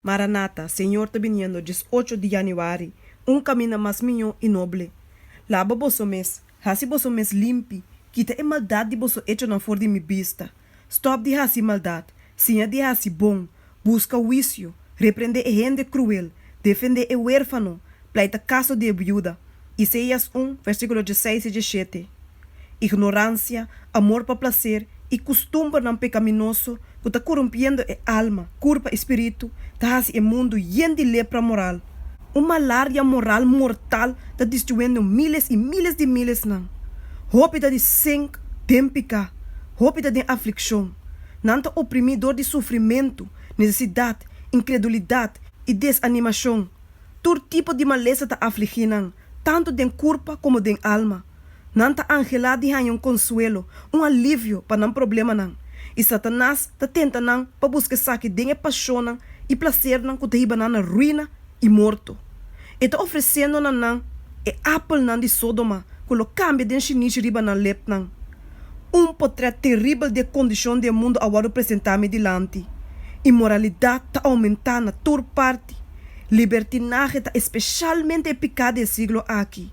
Maranata, Senhor está viniendo 18 de januário, caminho mais minho e noble. Lava vosso mês, hasi vosso mês limpi, quita a maldade de vosso hecho na for de mi vista. Stop de hasi maldade, sinha de hasi bom, busca o vício, repreende a gente cruel, defende o huérfano, pleita caso de viúva. Isaías 1, versículo 16 e 17. Ignorância, amor para placer e costume não pecaminoso que está corrompiendo a alma, corpo e espírito, está assim o mundo lleno de lepra moral. Uma malaria moral mortal está destruindo miles e miles de miles não. Hope de sangue, tempica, hope de aflição. Não está oprimidor de sofrimento, necessidade, incredulidade e desanimação. Todo tipo de maleza está afligindo, tanto de corpo como de alma. Não está angelado de consuelo, alívio para não problema não. E Satanás está tentando para buscar saque de paixão e prazer não que está na ruína e morto. E está oferecendo não apple não de Sodoma, que lo cambia de chinês riba na lep não. Portrait terrível de condição do mundo agora apresentar-me delante. Imoralidade está aumentando na toda parte. Libertinagem está especialmente picada do siglo aqui.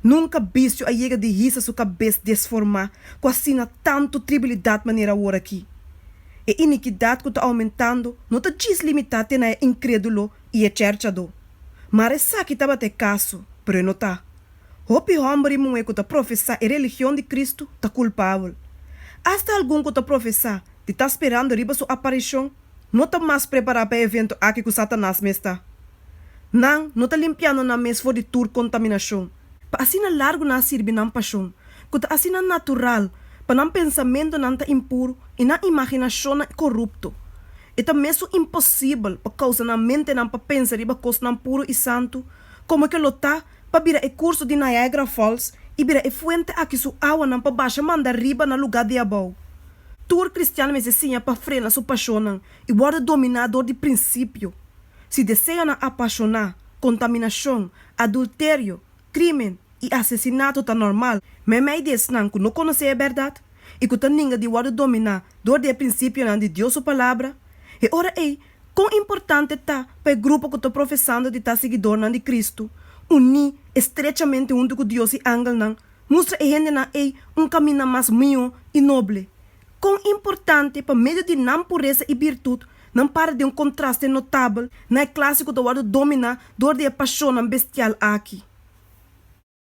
Nunca vício a chega de risa sua cabeça desformar, com assim tanto tribalidade maneira agora aqui. E iniquidade que está aumentando não está deslimitada na incrédulo e é cercado. Mas essa que estava te caso, pero não está. Hopi homem e que está professar a religião de Cristo está culpável. Hasta algum que está professar, que está esperando riba sua aparição, não está mais preparado para o evento aqui que Satanás me está. Não está limpiando na mesa for de tur contaminação. Para assim largo na sirve na paixão, que está assim natural, para não pensamento não está impuro e na imaginação não corrupto. E está mesmo impossível para causa na mente não para pensar riba coisa não puro e santo, como que lo está para virar o curso de Niagara Falls e virar a fuente aqui sua água não para baixa mandar riba no lugar de abau. Tur cristiano me ensinha para frenar sua paixão e guarda dominador de princípio. Se deseja apaixonar, contaminação, adultério, crime e assassinato tá normal, mas me diz que não conhece a verdade e que ninguém de guarda dominar dor de princípio de Deus sua palavra. E ora quão importante tá para o grupo que está professando de estar seguidor de Cristo, unir estrechamente junto com Deus e ángel, mostra a gente na caminho mais mío e nobre. Quão importante para meio de não pureza e virtude, não para de contraste notável na classe que está guarda dominar dor de paixão bestial aqui.